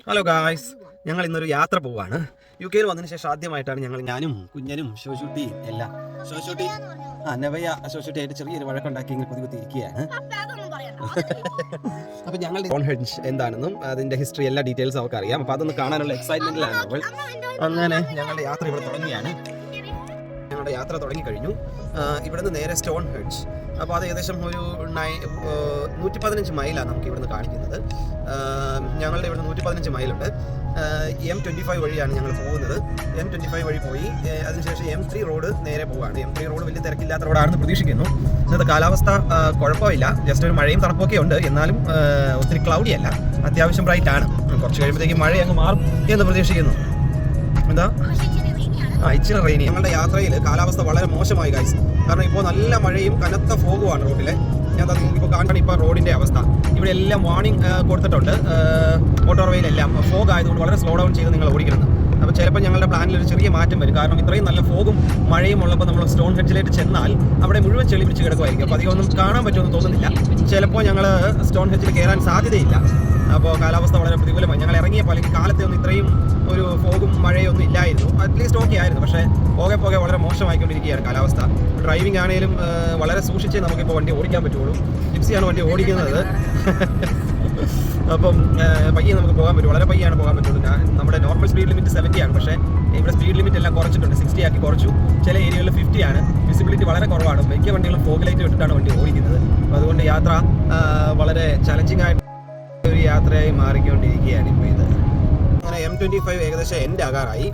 Hello guys, ഞങ്ങൾ ഇന്നൊരു യാത്ര പോവാണ്. യു കെയിൽ വന്നതിന് ശേഷം ആദ്യമായിട്ടാണ് ഞാനും കുഞ്ഞനും ശോശുട്ടിയും എല്ലാം നവയ ശോശുട്ടിയായിട്ട് ചെറിയൊരു വഴക്കുണ്ടാക്കി ഇങ്ങനെ കുത്തി ഇരിക്കുകയാണ്. അപ്പൊ ഞങ്ങളുടെ സ്റ്റോൺഹെഞ്ച് എന്താണെന്നും അതിന്റെ ഹിസ്റ്ററി എല്ലാ ഡീറ്റെയിൽസും അവർക്ക് അറിയാം. അപ്പൊ അതൊന്ന് കാണാനുള്ള എക്സൈറ്റ്മെന്റിലാണ് അവൾ. അങ്ങനെ ഞങ്ങളുടെ യാത്ര ഇവിടെ തുടങ്ങിയാണ്. ഞങ്ങളുടെ യാത്ര തുടങ്ങിക്കഴിഞ്ഞു. ഇവിടുന്ന് നേരെ സ്റ്റോൺഹെഞ്ച്. അപ്പോൾ അത് ഏകദേശം ഒരു 115 മൈലാണ് നമുക്ക് ഇവിടുന്ന് കാണിക്കുന്നത്. ഞങ്ങളുടെ ഇവിടുന്ന് 115 മൈലുണ്ട്. M25 വഴിയാണ് ഞങ്ങൾ പോകുന്നത്. M25 വഴി പോയി അതിനുശേഷം M3 റോഡ് നേരെ പോവുകയാണ്. M3 റോഡ് വലിയ തിരക്കില്ലാത്ത റോഡാണെന്ന് പ്രതീക്ഷിക്കുന്നു. ഇന്നത്തെ കാലാവസ്ഥ കുഴപ്പമില്ല, ജസ്റ്റ് ഒരു മഴയും തണുപ്പൊക്കെ ഉണ്ട്. എന്നാലും ഒത്തിരി ക്ലൗഡി അല്ല, അത്യാവശ്യം ബ്രൈറ്റ് ആണ്. കുറച്ച് കഴിയുമ്പോഴത്തേക്കും മഴ അങ്ങ് മാറും എന്ന് പ്രതീക്ഷിക്കുന്നു. എന്താ ഇച്ചിരി റെയിനി. ഞങ്ങളുടെ യാത്രയിൽ കാലാവസ്ഥ വളരെ മോശമായി ഗൈസ്. കാരണം ഇപ്പോൾ നല്ല മഴയും കനത്ത ഫോഗുമാണ് റോഡിലെ. ഞാൻ ഇപ്പോൾ കാണാൻ ഇപ്പോൾ റോഡിൻ്റെ അവസ്ഥ. ഇവിടെ എല്ലാം വാർണിംഗ് കൊടുത്തിട്ടുണ്ട്. മോട്ടോർവേയിലെല്ലാം ഫോഗ് ആയതുകൊണ്ട് വളരെ സ്ലോ ഡൗൺ ചെയ്ത് നിങ്ങൾ ഓടിക്കണം. അപ്പോൾ ചിലപ്പോൾ ഞങ്ങളുടെ പ്ലാനിൽ ഒരു ചെറിയ മാറ്റം വരും. കാരണം ഇത്രയും നല്ല ഫോഗും മഴയും ഉള്ളപ്പോൾ നമ്മൾ സ്റ്റോൺഹെഞ്ചിലേക്ക് ചെന്നാൽ അവിടെ മുഴുവൻ ചെളി പിടിച്ച് കിടക്കുമായിരിക്കും. അപ്പോൾ അധികം ഒന്നും കാണാൻ പറ്റുമെന്ന് തോന്നുന്നില്ല. ചിലപ്പോൾ ഞങ്ങൾ സ്റ്റോൺഹെഞ്ചിൽ കയറാൻ സാധ്യതയില്ല. അപ്പോൾ കാലാവസ്ഥ വളരെ പ്രതികൂലമായി. ഞങ്ങൾ ഇറങ്ങിയപ്പോൾ അല്ലെങ്കിൽ കാലത്തെ ഒന്നും ഇത്രയും ഒരു ഫോഗും മഴയൊന്നും ഇല്ലായിരുന്നു. അറ്റ്ലീസ്റ്റ് ഓക്കെ ആയിരുന്നു. പക്ഷേ പോകെ വളരെ മോശമായിക്കൊണ്ടിരിക്കുകയാണ് കാലാവസ്ഥ. ഡ്രൈവിംഗ് ആണെങ്കിലും വളരെ സൂക്ഷിച്ചേ നമുക്കിപ്പോൾ വണ്ടി ഓടിക്കാൻ പറ്റുള്ളൂ. ജിപ്സിയാണ് വണ്ടി ഓടിക്കുന്നത്. അപ്പം പയ്യെ നമുക്ക് പോകാൻ പറ്റും. വളരെ പയ്യാണ് പോകാൻ പറ്റുള്ളൂ. നമ്മുടെ നോർമൽ സ്പീഡ് ലിമിറ്റ് 70 ആണ്. പക്ഷേ ഇവിടെ സ്പീഡ് ലിമിറ്റ് എല്ലാം കുറച്ചിട്ടുണ്ട്. 60 ആക്കി കുറച്ചു. ചില ഏരിയകളിൽ 50 ആണ്. വിസിബിലിറ്റി വളരെ കുറവാണ്. മിക്ക വണ്ടികളും ഫോഗ് ലൈറ്റ് ഇട്ടിട്ടാണ് വണ്ടി ഓടിക്കുന്നത്. അപ്പോൾ അതുകൊണ്ട് യാത്ര വളരെ ചലഞ്ചിങ് ആയിട്ട് ഒരു യാത്രയായി മാറിക്കൊണ്ടിരിക്കുകയാണ് ഇപ്പോൾ ഇത്. അങ്ങനെ M25 ഏകദേശം എൻഡ് ആകാറായി.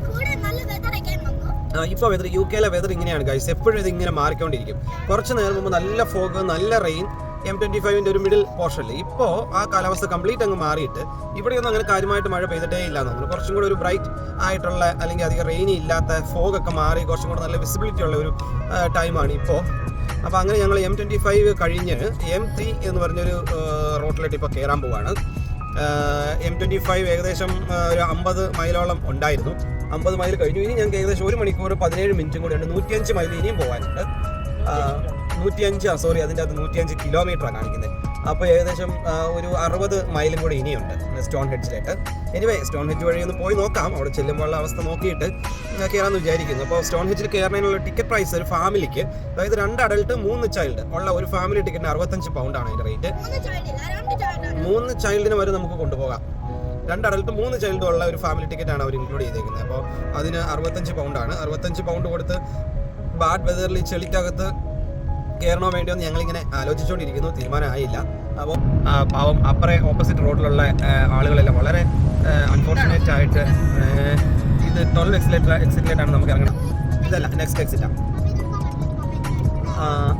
ഇപ്പോൾ വെതർ UK വെതർ ഇങ്ങനെയാണ് ഗൈസ്. എപ്പോഴും ഇത് ഇങ്ങനെ മാറിക്കൊണ്ടിരിക്കും. കുറച്ച് നേരം മുമ്പ് നല്ല ഫോഗ്, നല്ല റെയിൻ M25ൻ്റെ ഒരു മിഡിൽ പോർഷനിൽ. ഇപ്പോൾ ആ കാലാവസ്ഥ കംപ്ലീറ്റ് അങ്ങ് മാറിയിട്ട് ഇവിടെയൊന്നും അങ്ങനെ കാര്യമായിട്ട് മഴ പെയ്തിട്ടേ ഇല്ല എന്നാണ്. കുറച്ചും കൂടെ ഒരു ബ്രൈറ്റ് ആയിട്ടുള്ള അല്ലെങ്കിൽ അധികം റെയിനി ഇല്ലാത്ത ഫോഗൊക്കെ മാറി കുറച്ചും കൂടെ നല്ല വിസിബിലിറ്റി ഉള്ള ഒരു ടൈമാണ് ഇപ്പോൾ. അപ്പോൾ അങ്ങനെ ഞങ്ങൾ M25 കഴിഞ്ഞ് M3 എന്ന് പറഞ്ഞൊരു റോട്ടിലോട്ട് ഇപ്പോൾ കയറാൻ പോവാണ്. M25 ഏകദേശം ഒരു 50 മൈലോളം ഉണ്ടായിരുന്നു. 50 മൈൽ കഴിഞ്ഞു. ഇനി ഞങ്ങൾക്ക് ഏകദേശം 1 മണിക്കൂർ 17 മിനിറ്റും കൂടി ഉണ്ട്. 105 മൈൽ ഇനിയും പോകാനുണ്ട്. 105 അതിൻ്റെ അകത്ത് 105 കിലോമീറ്ററാണ് കാണിക്കുന്നത്. അപ്പോൾ ഏകദേശം ഒരു 60 മൈലും കൂടി ഇനിയുണ്ട് സ്റ്റോൺഹെഞ്ചിലേക്ക്. എനിവേ സ്റ്റോൺഹെഞ്ച് വഴി ഒന്ന് പോയി നോക്കാം. അവിടെ ചെല്ലുമ്പോഴുള്ള അവസ്ഥ നോക്കിയിട്ട് കയറാമെന്ന് വിചാരിക്കുന്നു. അപ്പോൾ സ്റ്റോൺഹെഞ്ചിൽ കയറുന്നതിനുള്ള ടിക്കറ്റ് പ്രൈസ് ഒരു ഫാമിലിക്ക്, അതായത് 2 അഡൾട്ട് 3 ചൈൽഡ് ഉള്ള ഒരു ഫാമിലി ടിക്കറ്റിന് 65 പൗണ്ടാണ് അതിൻ്റെ റേറ്റ്. 3 ചൈൽഡിന് വരെ നമുക്ക് കൊണ്ടുപോകാം. 2 അഡൾട്ട് 3 ചൈൽഡ് ഉള്ള ഒരു ഫാമിലി ടിക്കറ്റാണ് അവർ ഇൻക്ലൂഡ് ചെയ്തേക്കുന്നത്. അപ്പോൾ അതിന് 65 പൗണ്ടാണ്. 65 പൗണ്ട് കൊടുത്ത് ബാഡ് വെതറിൽ ചെളിക്കകത്ത് കയറണോ വേണ്ടിയോ എന്ന് ഞങ്ങളിങ്ങനെ ആലോചിച്ചുകൊണ്ടിരിക്കുന്നു. തീരുമാനമായില്ല. അപ്പോൾ പാവം അപ്പുറേ ഓപ്പോസിറ്റ് റോഡിലുള്ള ആളുകളെല്ലാം വളരെ അൺഫോർച്ചുനേറ്റ് ആയിട്ട് ഇത് 12 എക്സിറ്റിലേറ്റാണ് നമുക്ക് ഇറങ്ങണം. ഇതല്ല, നെക്സ്റ്റ് എക്സിറ്റാണ്.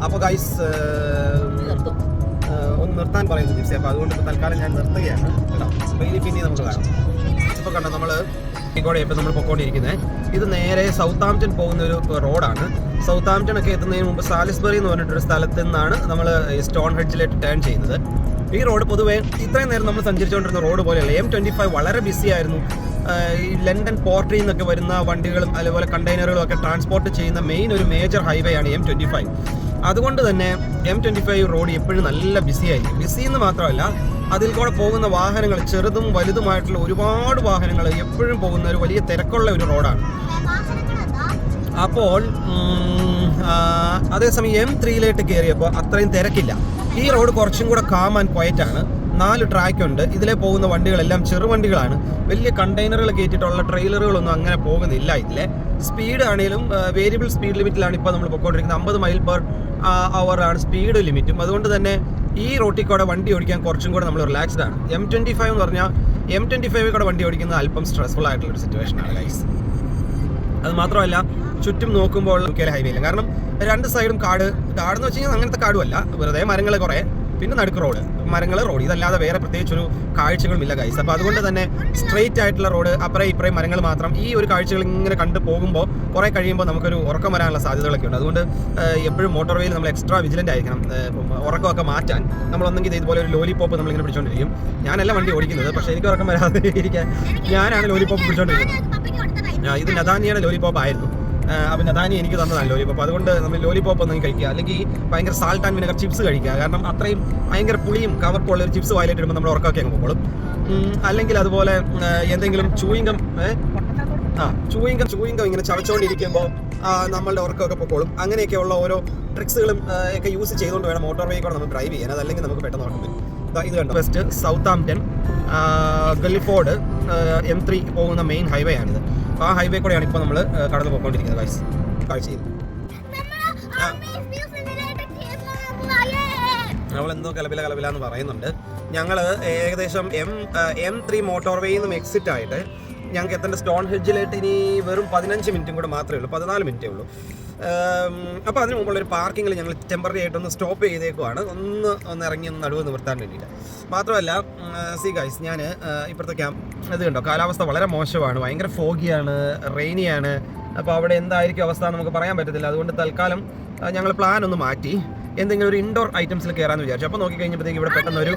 അപ്പോൾ ഗൈസ് ഒന്ന് നിർത്താൻ പറയുന്നു ജിപ്സി. അപ്പോൾ അതുകൊണ്ട് ഇപ്പോൾ തൽക്കാലം ഞാൻ നിർത്തുകയാണ് കേട്ടോ. അപ്പോൾ ഇനി പിന്നെ നമുക്ക് കാണാം. ഇപ്പോൾ കണ്ടോ നമ്മൾ ഇവിടെ ഇപ്പോൾ നമ്മൾ പൊക്കോണ്ടിരിക്കുന്നത്. ഇത് നേരെ സൗത്താംപ്റ്റൺ പോകുന്ന ഒരു റോഡാണ്. സൗത്താംപ്റ്റൺ ഒക്കെ എത്തുന്നതിന് മുമ്പ് സാലിസ്ബറി എന്ന് പറഞ്ഞിട്ടൊരു സ്ഥലത്ത് നിന്നാണ് നമ്മൾ സ്റ്റോൺഹെഞ്ചിലേക്ക് ടേൺ ചെയ്യുന്നത്. ഈ റോഡ് പൊതുവേ ഇത്രയും നേരം നമ്മൾ സഞ്ചരിച്ചുകൊണ്ടിരുന്ന റോഡ് പോലെയല്ല. M25 വളരെ ബിസി ആയിരുന്നു. ഈ ലണ്ടൻ പോർട്ടിൽ നിന്നൊക്കെ വരുന്ന വണ്ടികളും അതുപോലെ കണ്ടെയ്നറുകളും ഒക്കെ ട്രാൻസ്പോർട്ട് ചെയ്യുന്ന ഒരു മേജർ ഹൈവേ ആണ് M25. അതുകൊണ്ട് തന്നെ M25 റോഡ് എപ്പോഴും നല്ല ബിസി ആയിരിക്കും. ബിസി എന്ന് മാത്രമല്ല, അതിൽ കൂടെ പോകുന്ന വാഹനങ്ങൾ ചെറുതും വലുതുമായിട്ടുള്ള ഒരുപാട് വാഹനങ്ങൾ എപ്പോഴും പോകുന്ന ഒരു വലിയ തിരക്കുള്ള ഒരു റോഡാണ്. അപ്പോൾ അതേസമയം M3യിലേക്ക് കയറിയപ്പോൾ അത്രയും തിരക്കില്ല. ഈ റോഡ് കുറച്ചും കൂടെ കാം ആൻഡ് ക്വയറ്റ് ആണ്. 4 ട്രാക്കുണ്ട്. ഇതിലെ പോകുന്ന വണ്ടികളെല്ലാം ചെറുവണ്ടികളാണ്. വലിയ കണ്ടെയ്നറുകൾ കയറ്റിയിട്ടുള്ള ട്രെയിലറുകളൊന്നും അങ്ങനെ പോകുന്നില്ല. ഇതിലെ സ്പീഡ് ആണെങ്കിലും വേരിയബിൾ സ്പീഡ് ലിമിറ്റിലാണ് ഇപ്പോൾ നമ്മൾ പോയിക്കൊണ്ടിരിക്കുന്നത്. 50 മൈൽ പെർ അവർ ആണ് സ്പീഡ് ലിമിറ്റും. അതുകൊണ്ട് തന്നെ ഈ റോട്ടിൽ കൂടെ വണ്ടി ഓടിക്കാൻ കുറച്ചും കൂടെ നമ്മൾ റിലാക്സ്ഡ് ആണ്. M25 എന്ന് പറഞ്ഞാൽ M25 കൂടെ വണ്ടി ഓടിക്കുന്നത് അല്പം സ്ട്രെസ്ഫുൾ ആയിട്ടുള്ളൊരു സിറ്റുവേഷനാണ് ഗൈസ്. അത് മാത്രമല്ല, ചുറ്റും നോക്കുമ്പോൾ UK ഹൈവേയില്ല. കാരണം 2 സൈഡും കാടെന്ന് വെച്ച് കഴിഞ്ഞാൽ അങ്ങനത്തെ കാടുമല്ല, വെറുതെ മരങ്ങൾ കുറേ, പിന്നെ നടുക്ക് റോഡ്, മരങ്ങൾ റോഡ്, ഇതല്ലാതെ വേറെ പ്രത്യേകിച്ചൊരു കാഴ്ചകളുമില്ല ഗൈസ്. അപ്പോൾ അതുകൊണ്ട് തന്നെ സ്ട്രെയിറ്റ് ആയിട്ടുള്ള റോഡ്, അപ്പുറം ഇപ്പുറം മരങ്ങൾ മാത്രം. ഈ ഒരു കാഴ്ചകൾ ഇങ്ങനെ കണ്ടു പോകുമ്പോൾ കുറേ കഴിയുമ്പോൾ നമുക്കൊരു ഉറക്കം വരാനുള്ള സാധ്യതകളൊക്കെ ഉണ്ട്. അതുകൊണ്ട് എപ്പോഴും മോട്ടോർവേയിൽ നമ്മൾ എക്സ്ട്രാ വിജിലൻ്റ് ആയിരിക്കണം. ഉറക്കമൊക്കെ മാറ്റാൻ നമ്മളൊന്നെങ്കിൽ ഇതുപോലെ ഒരു ലോലിപോപ്പ് നമ്മളിങ്ങനെ പിടിച്ചോണ്ടിരിക്കും. ഞാനല്ല വണ്ടി ഓടിക്കുന്നത്, പക്ഷേ എനിക്ക് ഉറക്കം വരാതെ ഇരിക്കാൻ ഞാനാണ് ലോലിപോപ്പ് പിടിച്ചോണ്ടിരിക്കുന്നത്. ഇത് നദാനിയുടെ ലോലിപോപ്പ് ആയിരുന്നു. അപ്പം നദാനി എനിക്ക് തന്നതാണ് ലോലിപോപ്പ്. അതുകൊണ്ട് നമ്മൾ ലോലിപോപ്പ് ഒന്നും കഴിക്കുക, അല്ലെങ്കിൽ ഭയങ്കര സാൾട്ട് ആൻഡ് വിനെഗർ ചിപ്സ് കഴിക്കുക. കാരണം അത്രയും ഭയങ്കര പുളിയും കവർപ്പുള്ള ഒരു ചിപ്സ് വായിലിട്ട് ഇടുമ്പോൾ നമ്മൾ ഉറക്കമൊക്കെ അങ്ങ് പോകും. അല്ലെങ്കിൽ അതുപോലെ എന്തെങ്കിലും ചൂയിങ്കം ഇങ്ങനെ ചവച്ചുകൊണ്ടിരിക്കുമ്പോൾ നമ്മളുടെ ഉറക്കമൊക്കെ പൊക്കോളും. അങ്ങനെയൊക്കെയുള്ള ഓരോ ട്രിക്സുകളും ഒക്കെ യൂസ് ചെയ്തുകൊണ്ട് വേണം മോട്ടോർ വേ കൂടെ നമ്മൾ ഡ്രൈവ് ചെയ്യാൻ. അതല്ലെങ്കിൽ നമുക്ക് പെട്ടെന്ന് ഉറക്കം വരും. ഇത് കണ്ടോ, വെസ്റ്റ് സൗത്താംപ്ടൺ ഗൾഫോർഡ് M3 പോകുന്ന മെയിൻ ഹൈവേ ആണിത്. അപ്പോൾ ആ ഹൈവേ കൂടെയാണ് ഇപ്പോൾ നമ്മൾ കടന്നു പോയിക്കൊണ്ടിരിക്കുന്നത് ഗൈസ്. കാഴ്ച ചെയ്തു നമ്മളെന്തോ കലപില എന്ന് പറയുന്നുണ്ട്. ഞങ്ങൾ ഏകദേശം M3 മോട്ടോർ വേയിൽ നിന്നും എക്സിറ്റ് ആയിട്ട് ഞങ്ങൾക്ക് എത്തേണ്ട സ്റ്റോൺ ഹെഡ്ജിലായിട്ട് ഇനി വെറും 15 മിനിറ്റും കൂടെ മാത്രമേ ഉള്ളൂ, 14 മിനിറ്റേ ഉള്ളൂ. അപ്പോൾ അതിന് മുമ്പുള്ളൊരു പാർക്കിങ്ങിൽ ഞങ്ങൾ ടെമ്പററി ആയിട്ടൊന്ന് സ്റ്റോപ്പ് ചെയ്തേക്കുവാണ്, ഒന്ന് ഇറങ്ങി ഒന്ന് നടുവ് നിവർത്താൻ വേണ്ടിയിട്ട്. മാത്രമല്ല സി ഗൈസ്, ഞാൻ ഇപ്പോഴത്തെ ഇത് കണ്ടോ, കാലാവസ്ഥ വളരെ മോശമാണ്, ഭയങ്കര ഫോഗിയാണ്, റെയിനിയാണ്. അപ്പോൾ അവിടെ എന്തായിരിക്കും അവസ്ഥ നമുക്ക് പറയാൻ പറ്റത്തില്ല. അതുകൊണ്ട് തൽക്കാലം ഞങ്ങൾ പ്ലാൻ ഒന്ന് മാറ്റി എന്തെങ്കിലും ഒരു ഇൻഡോർ ഐറ്റംസിൽ കയറാമെന്ന് വിചാരിച്ചു. അപ്പോൾ നോക്കിക്കഴിഞ്ഞപ്പോഴത്തേക്ക് ഇവിടെ പെട്ടെന്ന് ഒരു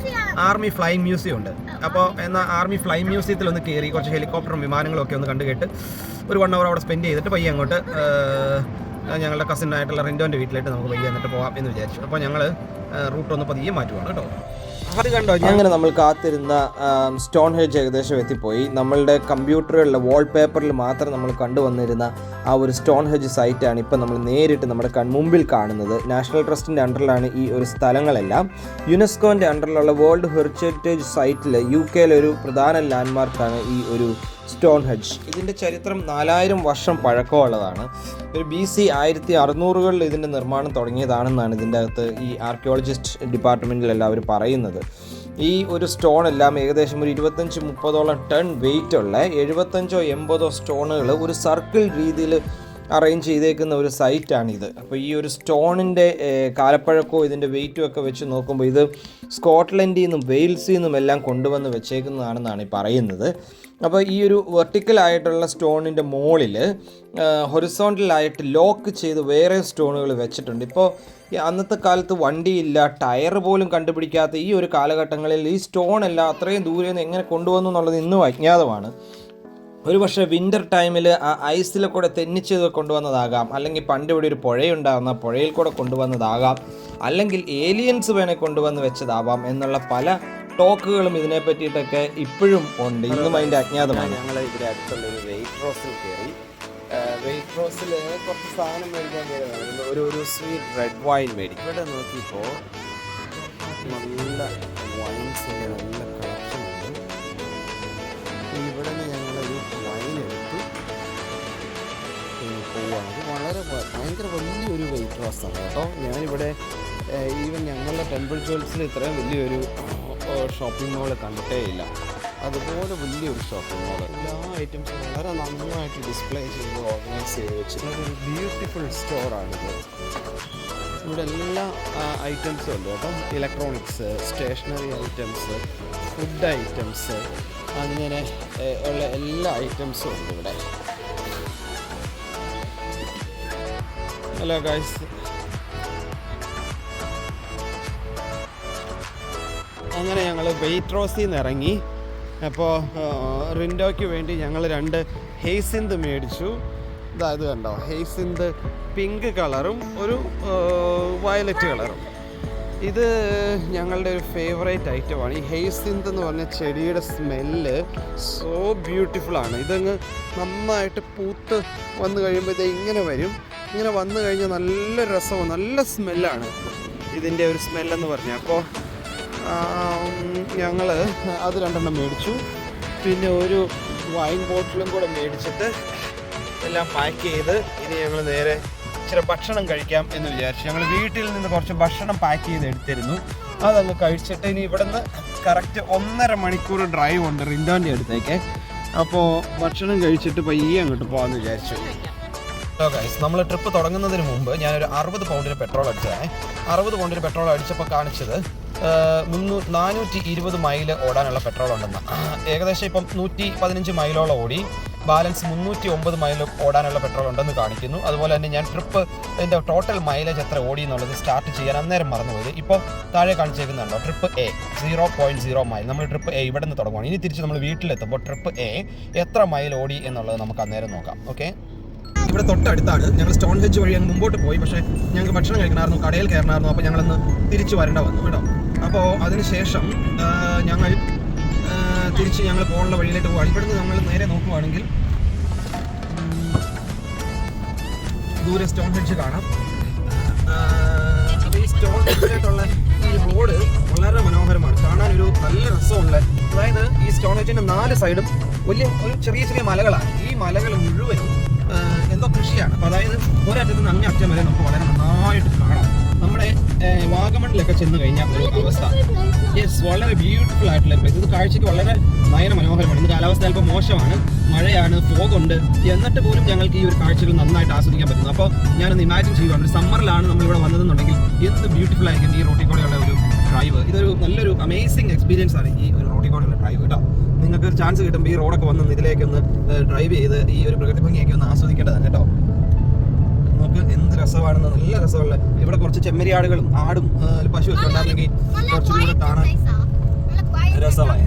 ആർമി ഫ്ലൈയിങ് മ്യൂസിയം ഉണ്ട്. അപ്പോൾ എന്നാൽ ആർമി ഫ്ലൈയിങ് മ്യൂസിയത്തിൽ ഒന്ന് കയറി കുറച്ച് ഹെലികോപ്റ്ററും വിമാനങ്ങളും ഒക്കെ ഒന്ന് കണ്ടുകേട്ട് ഒരു 1 hour അവിടെ സ്പെൻഡ് ചെയ്തിട്ട് പയ്യെ അങ്ങോട്ട് ഞങ്ങളുടെ കസിനായിട്ടുള്ള റിൻഡോൻ്റെ വീട്ടിലേക്ക് നമുക്ക് പയ്യെ എന്നിട്ട് പോകാം എന്ന് വിചാരിച്ചു. അപ്പോൾ ഞങ്ങൾ റൂട്ടൊന്ന് പതിയെ മാറ്റുവാണ് കേട്ടോ. അത് കണ്ടോ, അങ്ങനെ നമ്മൾ കാത്തിരുന്ന സ്റ്റോൺ ഹെഡ്ജ് ഏകദേശം എത്തിപ്പോയി. നമ്മളുടെ കമ്പ്യൂട്ടറുകളിലെ വാൾപേപ്പറിൽ മാത്രം നമ്മൾ കണ്ടുവന്നിരുന്ന ആ ഒരു സ്റ്റോൺ ഹെഡ്ജ് സൈറ്റാണ് ഇപ്പോൾ നമ്മൾ നേരിട്ട് നമ്മുടെ കൺമുമ്പിൽ കാണുന്നത്. നാഷണൽ ട്രസ്റ്റിൻ്റെ അണ്ടറിലാണ് ഈ ഒരു സ്ഥലങ്ങളെല്ലാം. യുനെസ്കോൻ്റെ അണ്ടറിലുള്ള വേൾഡ് ഹെറിറ്റേജ് സൈറ്റിൽ UK ഒരു പ്രധാന ലാൻഡ്മാർക്കാണ് ഈ ഒരു സ്റ്റോൺ ഹെഡ്ജ്. ഇതിൻ്റെ ചരിത്രം 4000 വർഷം പഴക്കമുള്ളതാണ്. ഒരു BC 1600കളിൽ ഇതിൻ്റെ നിർമ്മാണം തുടങ്ങിയതാണെന്നാണ് ഇതിൻ്റെ അകത്ത് ഈ ആർക്കിയോളജിസ്റ്റ് ഡിപ്പാർട്ട്മെൻറ്റിലെല്ലാം അവർ പറയുന്നത്. ഈ ഒരു സ്റ്റോൺ എല്ലാം ഏകദേശം ഒരു 25-30 ടൺ വെയിറ്റ് ഉള്ള 75-80 സ്റ്റോണുകൾ ഒരു സർക്കിൾ രീതിയിൽ അറേഞ്ച് ചെയ്തേക്കുന്ന ഒരു സൈറ്റാണിത്. അപ്പോൾ ഈ ഒരു സ്റ്റോണിൻ്റെ കാലപ്പഴക്കവും ഇതിൻ്റെ വെയിറ്റും ഒക്കെ വെച്ച് നോക്കുമ്പോൾ ഇത് സ്കോട്ട്ലൻഡിൽ നിന്നും വെയിൽസിൽ നിന്നും എല്ലാം കൊണ്ടുവന്ന് വെച്ചേക്കുന്നതാണെന്നാണ് ഈ പറയുന്നത്. അപ്പോൾ ഈ ഒരു വെർട്ടിക്കലായിട്ടുള്ള സ്റ്റോണിൻ്റെ മുകളിൽ ഹൊറിസോണ്ടലായിട്ട് ലോക്ക് ചെയ്ത് വേറെ സ്റ്റോണുകൾ വെച്ചിട്ടുണ്ട്. ഇപ്പോൾ അന്നത്തെ കാലത്ത് വണ്ടിയില്ല, ടയർ പോലും കണ്ടുപിടിക്കാത്ത ഈ ഒരു കാലഘട്ടങ്ങളിൽ ഈ സ്റ്റോണെല്ലാം അത്രയും ദൂരെ നിന്ന് എങ്ങനെ കൊണ്ടുവന്നു എന്നുള്ളത് ഇന്നും അജ്ഞാതമാണ്. ഒരു പക്ഷേ വിൻ്റർ ടൈമിൽ ആ ഐസിൽ കൂടെ തെന്നിച്ച് കൊണ്ടുവന്നതാകാം, അല്ലെങ്കിൽ പണ്ട് ഇവിടെ ഒരു പുഴയുണ്ടാകുന്ന പുഴയിൽ കൂടെ കൊണ്ടുവന്നതാകാം, അല്ലെങ്കിൽ ഏലിയൻസ് വേണേ കൊണ്ടുവന്ന് വെച്ചതാവാം എന്നുള്ള പല ടോക്കുകളും ഇതിനെ പറ്റിയിട്ടൊക്കെ ഇപ്പോഴും ഉണ്ട്. ഇന്നും അതിൻ്റെ അജ്ഞാതമാണ്. ഞങ്ങൾ ഇവിടെ അടുത്തുള്ളൊരു വെയിറ്റ് റോസിൽ കയറി. വെയിറ്റ് റോസിൽ കുറച്ച് സാധനം മേടിക്കാൻ കയറിയതാണ്. ഒരു സ്വീറ്റ് റെഡ് വൈൻ മേടിക്കും. ഇവിടെ നോക്കിയപ്പോൾ നല്ല വൈൻസിൻ്റെ നല്ല കളക്ഷൻ ഉണ്ട്. ഇവിടെ നിന്ന് ഞങ്ങളൊരു വൈൻ എടുത്തു പോവുകയാണ്. വളരെ ഭയങ്കര വലിയൊരു വെയിറ്റ് റോസാണ് കേട്ടോ. ഞാനിവിടെ ഈവൻ ഞങ്ങളുടെ ടെമ്പിൾ ജ്വൽസിൽ ഇത്രയും വലിയൊരു ഷോപ്പിംഗ് മോൾ കണ്ടിട്ടേ ഇല്ല. അതുപോലെ വലിയൊരു ഷോപ്പിംഗ് മോൾ, എല്ലാ ഐറ്റംസും വളരെ നന്നായിട്ട് ഡിസ്പ്ലേ ചെയ്ത് ഓർഗനൈസ് ചെയ്ത് വെച്ചിട്ടുള്ള ഒരു ബ്യൂട്ടിഫുൾ സ്റ്റോറാണിത്. ഇവിടെ എല്ലാ ഐറ്റംസും ഉണ്ട് കേട്ടോ. Electronics, stationery items, food items, അങ്ങനെ ഉള്ള എല്ലാ ഐറ്റംസും ഉണ്ട് ഇവിടെ. ഹലോ ഗൈസ്, അങ്ങനെ ഞങ്ങൾ വെയിറ്റ് റോസിൽ നിന്ന് ഇറങ്ങി. അപ്പോൾ റിൻഡോയ്ക്ക് വേണ്ടി ഞങ്ങൾ 2 ഹെയ്സിന്ത് മേടിച്ചു. ഇത് കണ്ടോ, ഹെയ്സിന്ത് പിങ്ക് കളറും ഒരു വയലറ്റ് കളറും. ഇത് ഞങ്ങളുടെ ഒരു ഫേവറേറ്റ് ഐറ്റമാണ്. ഈ ഹെയ്സിന്ത് എന്ന് പറഞ്ഞ ചെടിയുടെ സ്മെല്ല് സോ ബ്യൂട്ടിഫുള്ളാണ്. ഇതങ്ങ് നന്നായിട്ട് പൂത്ത് വന്നു കഴിയുമ്പോൾ ഇത് ഇങ്ങനെ വരും. ഇങ്ങനെ വന്നു കഴിഞ്ഞാൽ നല്ല രസവും നല്ല സ്മെല്ലാണ് ഇതിൻ്റെ ഒരു സ്മെല്ലെന്ന് പറഞ്ഞാൽ. അപ്പോൾ ഞങ്ങൾ അത് 2 മേടിച്ചു. പിന്നെ ഒരു വൈൻ ബോട്ടിലും കൂടെ മേടിച്ചിട്ട് എല്ലാം പാക്ക് ചെയ്ത് ഇനി ഞങ്ങൾ നേരെ ഇച്ചിരി ഭക്ഷണം കഴിക്കാം എന്ന് വിചാരിച്ചു. ഞങ്ങൾ വീട്ടിൽ നിന്ന് കുറച്ച് ഭക്ഷണം പാക്ക് ചെയ്ത് എടുത്തിരുന്നു. അതങ്ങ് കഴിച്ചിട്ട് ഇനി ഇവിടെ നിന്ന് കറക്റ്റ് 1.5 മണിക്കൂർ ഡ്രൈവ് ഉണ്ട് റിൻഡോൻ്റെ അടുത്തേക്ക്. അപ്പോൾ ഭക്ഷണം കഴിച്ചിട്ട് പയ്യെ അങ്ങോട്ട് പോകാമെന്ന് വിചാരിച്ചു. ഗൈസ്, നമ്മൾ ട്രിപ്പ് തുടങ്ങുന്നതിന് മുമ്പ് ഞാനൊരു 60 പൗണ്ടിന് പെട്രോൾ അടിച്ചതാണ്. 60 പൗണ്ടിന് പെട്രോൾ അടിച്ചപ്പോൾ കാണിച്ചത് 420 മൈൽ ഓടാനുള്ള പെട്രോൾ ഉണ്ടെന്ന്. ഏകദേശം ഇപ്പം 115 മൈലോളം ഓടി. ബാലൻസ് 309 മൈൽ ഓടാനുള്ള പെട്രോൾ ഉണ്ടെന്ന് കാണിക്കുന്നു. അതുപോലെ തന്നെ ഞാൻ ട്രിപ്പ് ഇതിൻ്റെ ടോട്ടൽ മൈലേജ് എത്ര ഓടി എന്നുള്ളത് സ്റ്റാർട്ട് ചെയ്യാൻ അന്നേരം മറന്നുപോയത്. ഇപ്പോൾ താഴെ കാണിച്ചേക്കുന്നുണ്ടോ, ട്രിപ്പ് A 0.0 മൈൽ. നമ്മൾ ട്രിപ്പ് A ഇവിടെ നിന്ന് തുടങ്ങുകയാണ്. ഇനി തിരിച്ച് നമ്മൾ വീട്ടിലെത്തുമ്പോൾ ട്രിപ്പ് A എത്ര മൈൽ ഓടി എന്നുള്ളത് നമുക്ക് അന്നേരം നോക്കാം. ഓക്കെ, ഇവിടെ തൊട്ടടുത്താണ്. ഞങ്ങൾ സ്റ്റോൺ ഹെഡ്ജ് വഴി അങ്ങ് മുമ്പോട്ട് പോയി. പക്ഷേ ഞങ്ങൾക്ക് ഭക്ഷണം കഴിക്കണമായിരുന്നു, കടയിൽ കയറണമായിരുന്നു. അപ്പോൾ ഞങ്ങളൊന്ന് തിരിച്ച് വരേണ്ട വന്നു കേട്ടോ. അപ്പോൾ അതിനുശേഷം ഞങ്ങൾ തിരിച്ച് ഞങ്ങൾ പോകാനുള്ള വഴിയിലേക്ക് പോകാം. ഇവിടുന്ന് നമ്മൾ നേരെ നോക്കുവാണെങ്കിൽ ദൂരെ സ്റ്റോൺ ഹെഡ്ജ് കാണാം. അപ്പോൾ ഈ സ്റ്റോൺ ഹെഡ്ജിനായിട്ടുള്ള ഈ റോഡ് വളരെ മനോഹരമാണ്, കാണാനൊരു നല്ല രസമുള്ള. അതായത് ഈ സ്റ്റോൺ ഹെഡ്ജിന്റെ 4 സൈഡും വലിയ ചെറിയ ചെറിയ മലകളാണ്. ഈ മലകൾ മുഴുവനും എന്തോ കൃഷിയാണ്. അപ്പോൾ അതായത് ഒരറ്റത്ത് നിന്ന് അങ്ങേ അറ്റം വരെ നമുക്ക് വളരെ നന്നായിട്ട് കാണാം. നമ്മുടെ വാഗമണിലൊക്കെ ചെന്ന് കഴിഞ്ഞാൽ ഒരു അവസ്ഥ വളരെ ബ്യൂട്ടിഫുൾ ആയിട്ടുള്ള പ്ലേസ്. ഇത് കാഴ്ചയ്ക്ക് വളരെ നയന മനോഹരമാണ്. ഇന്ന് കാലാവസ്ഥ അല്പം മോശമാണ്, മഴയാണ്, ഫോഗുണ്ട്. എന്നിട്ട് പോലും ഞങ്ങൾക്ക് ഈ ഒരു കാഴ്ചകൾ നന്നായിട്ട് ആസ്വദിക്കാൻ പറ്റുന്നു. അപ്പോൾ ഞാനൊന്ന് ഇമാജിൻ ചെയ്യുകയാണ്, ഒരു സമ്മറിലാണ് നമ്മളിവിടെ വന്നതെന്നുണ്ടെങ്കിൽ എന്ത് ബ്യൂട്ടിഫുൾ ആയിരിക്കും ഈ റോട്ടിൽ കൂടെയുള്ള ഒരു ഡ്രൈവ്. ഇതൊരു നല്ലൊരു അമേസിങ് എക്സ്പീരിയൻസ് ആണ് ഈ ഒരു റോട്ടിൽ കൂടെയുള്ള ഡ്രൈവ് കേട്ടോ. നിങ്ങൾക്ക് ഒരു ചാൻസ് കിട്ടുമ്പോൾ ഈ റോഡൊക്കെ വന്ന് ഇതിലേക്കൊന്ന് ഡ്രൈവ് ചെയ്ത് ഈ ഒരു പ്രകൃതി ഭംഗിയൊക്കെ ഒന്ന് ആസ്വദിക്കേണ്ടതാണ് കേട്ടോ. നമുക്ക് എന്ത് രസമാണെന്ന്, നല്ല രസമുള്ള. ഇവിടെ കുറച്ച് ചെമ്മരിയാടുകളും ആടും പശുവൊക്കെ ഉണ്ടായിരുന്നെങ്കിൽ കുറച്ചും കൂടെ കാണാൻ രസമായ.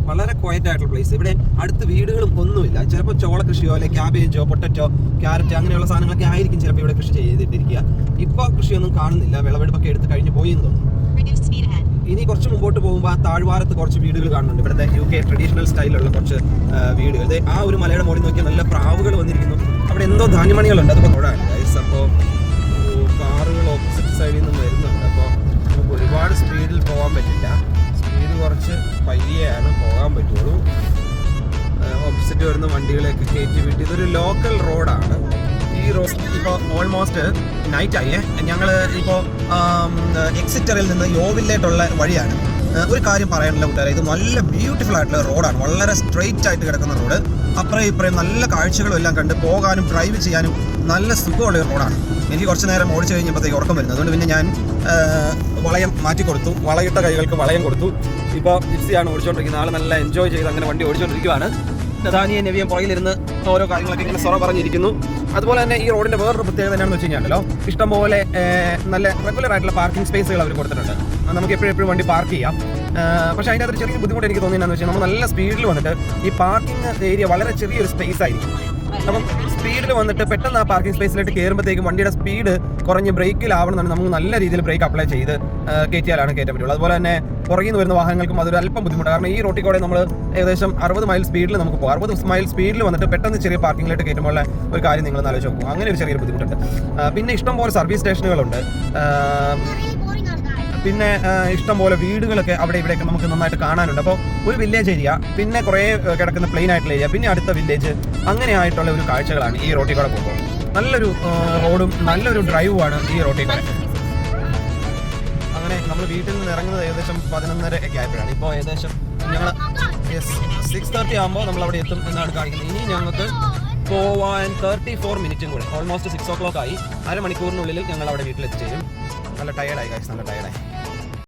വളരെ ക്വയറ്റ് ആയിട്ടുള്ള പ്ലേസ്. ഇവിടെ അടുത്ത് വീടുകളും ഒന്നുമില്ല. ചിലപ്പോൾ ചോള കൃഷിയോ അല്ലെങ്കിൽ ക്യാബേജോ പൊട്ടറ്റോ ക്യാരറ്റ് അങ്ങനെയുള്ള സാധനങ്ങളൊക്കെ ആയിരിക്കും ചിലപ്പോൾ ഇവിടെ കൃഷി ചെയ്തിട്ടിരിക്കുക. ഇപ്പോൾ കൃഷിയൊന്നും കാണുന്നില്ല, വിളവെടുപ്പൊക്കെ എടുത്ത് കഴിഞ്ഞ് പോയി എന്ന് തോന്നുന്നു. ഇനി കുറച്ച് മുമ്പോട്ട് പോകുമ്പോൾ ആ താഴ്വാരത്ത് കുറച്ച് വീടുകൾ കാണുന്നുണ്ട്. ഇവിടുത്തെ UK ട്രഡീഷണൽ സ്റ്റൈലുള്ള കുറച്ച് വീടുകൾ. ആ ഒരു മലയുടെ മുകളിൽ നോക്കിയാൽ നല്ല പ്രാവുകൾ വന്നിരിക്കുന്നു. അവിടെ എന്തോ ധാന്യമണികളുണ്ട്. അതിപ്പോൾ റോഡാണ് ഗൈസ്. അപ്പോൾ കാറുകൾ ഓപ്പോസിറ്റ് സൈഡിൽ നിന്ന് വരുന്നുണ്ട്. അപ്പോൾ നമുക്ക് ഒരുപാട് സ്പീഡിൽ പോകാൻ പറ്റില്ല. സ്പീഡ് കുറച്ച് പയ്യെയാണ് പോകാൻ പറ്റുള്ളൂ. ഓപ്പോസിറ്റ് വരുന്ന വണ്ടികളെയൊക്കെ കയറ്റി വിട്ട് ഇതൊരു ലോക്കൽ റോഡാണ്. ഈ റോഡ് ഇപ്പോൾ ഓൾമോസ്റ്റ് നൈറ്റ് ആയേ. ഞങ്ങൾ ഇപ്പോൾ എക്സിറ്ററിൽ നിന്ന് യോവിലേട്ടുള്ള വഴിയാണ്. ഒരു കാര്യം പറയാനുള്ള കൂട്ടുകാരെ, ഇത് നല്ല ബ്യൂട്ടിഫുൾ ആയിട്ടുള്ള റോഡാണ്. വളരെ സ്ട്രെയിറ്റ് ആയിട്ട് കിടക്കുന്ന റോഡ്. അപ്പുറം ഇപ്പുറം നല്ല കാഴ്ചകളും എല്ലാം കണ്ട് പോകാനും ഡ്രൈവ് ചെയ്യാനും നല്ല സുഖമുള്ള ഒരു റോഡാണ്. എനിക്ക് കുറച്ച് നേരം ഓടിച്ചു കഴിഞ്ഞപ്പോഴത്തേക്ക് ഉറക്കം വരുന്നത്. അതുകൊണ്ട് പിന്നെ ഞാൻ വളയം മാറ്റി കൊടുത്തു. വളയിട്ട കൈകൾക്ക് വളയം കൊടുത്തു. ഇപ്പോൾ ജിപ്സിയാണ് ഓടിച്ചുകൊണ്ടിരിക്കുന്നത്. ആൾ നല്ല എൻജോയ് ചെയ്ത് അങ്ങനെ വണ്ടി ഓടിച്ചുകൊണ്ടിരിക്കുകയാണ്. നദാനിയും നവിയും പുറകിലിരുന്ന് ഓരോ കാര്യങ്ങളൊക്കെ ഇങ്ങനെ സൊറ പറഞ്ഞിരിക്കുന്നു. അതുപോലെ തന്നെ ഈ റോഡിന്റെ വേറൊരു പ്രത്യേകത എന്താണെന്ന് വെച്ച് കഴിഞ്ഞാലോ, ഇഷ്ടംപോലെ നല്ല റെഗുലർ ആയിട്ടുള്ള പാർക്കിംഗ് സ്പേസുകൾ അവർ കൊടുത്തിട്ടുണ്ട്. നമുക്ക് എപ്പോഴും വണ്ടി പാർക്ക് ചെയ്യാം. പക്ഷേ അതിൻ്റെ അകത്തൊരു ചെറിയ ബുദ്ധിമുട്ട് എനിക്ക് തോന്നിയെന്ന് വെച്ചാൽ നമ്മൾ നല്ല സ്പീഡിൽ വന്നിട്ട് ഈ പാർക്കിംഗ് ഏരിയ വളരെ ചെറിയൊരു സ്പേസ് ആയിരിക്കും. അപ്പം സ്പീഡിൽ വന്നിട്ട് പെട്ടെന്ന് ആ പാർക്കിംഗ് സ്പേസിലേക്ക് കയറുമ്പോഴത്തേക്കും വണ്ടിയുടെ സ്പീഡ് കുറഞ്ഞ് ബ്രേക്കിലാവണമെന്നുണ്ടെങ്കിൽ നമുക്ക് നല്ല രീതിയിൽ ബ്രേക്ക് അപ്ലൈ ചെയ്ത് കയറ്റിയാലാണ് കയറ്റാൻ പറ്റുള്ളൂ. അതുപോലെ തന്നെ പുറകിൽ നിന്ന് വരുന്ന വാഹനങ്ങൾക്കും അതൊരു അല്പം ബുദ്ധിമുട്ടാണ്. കാരണം ഈ റോട്ടിൽ കൂടെ നമ്മൾ ഏകദേശം 60 മൈൽ സ്പീഡിൽ നമുക്ക് പോകാം. 60 മൈൽ സ്പീഡിൽ വന്നിട്ട് പെട്ടെന്ന് ചെറിയ പാർക്കിങ്ങിലേക്ക് കയറ്റുമ്പോൾ ഒരു കാര്യം നിങ്ങൾ ആലോചിച്ച് നോക്കും. അങ്ങനെ ഒരു ചെറിയൊരു ബുദ്ധിമുട്ടുണ്ട്. പിന്നെ ഇഷ്ടംപോലെ സർവീസ് സ്റ്റേഷനുകളുണ്ട്. പിന്നെ ഇഷ്ടംപോലെ വീടുകളൊക്കെ അവിടെ ഇവിടെയൊക്കെ നമുക്ക് നന്നായിട്ട് കാണാനുണ്ട്. അപ്പോൾ ഒരു വില്ലേജ് ഏരിയ, പിന്നെ കുറേ കിടക്കുന്ന പ്ലെയിൻ ആയിട്ടുള്ള ഏരിയ, പിന്നെ അടുത്ത വില്ലേജ്, അങ്ങനെ ആയിട്ടുള്ള ഒരു കാഴ്ചകളാണ് ഈ റോട്ടിൽ കൂടെ പോകുമ്പോൾ. നല്ലൊരു റോഡും നല്ലൊരു ഡ്രൈവുമാണ് ഈ റോട്ടിൽ കൂടെ. അങ്ങനെ നമ്മൾ വീട്ടിൽ നിന്ന് ഇറങ്ങുന്നത് ഏകദേശം 11:30 ഒക്കെ ആയപ്പോഴാണ്. ഇപ്പോൾ ഏകദേശം ഞങ്ങൾ 6:30 ആകുമ്പോൾ നമ്മൾ അവിടെ എത്തും എന്നാണ് കാണിക്കുന്നത്. ഇനി ഞങ്ങൾക്ക് പോവാൻ 34 മിനിറ്റും കൂടെ, ഓൾമോസ്റ്റ് 6 o'clock ആയി. അരമണിക്കൂറിനുള്ളിൽ ഞങ്ങൾ അവിടെ വീട്ടിലെത്തിച്ചേരും. നല്ല ടയേർഡായി ഗൈസ്, നല്ല ടയേർഡായി.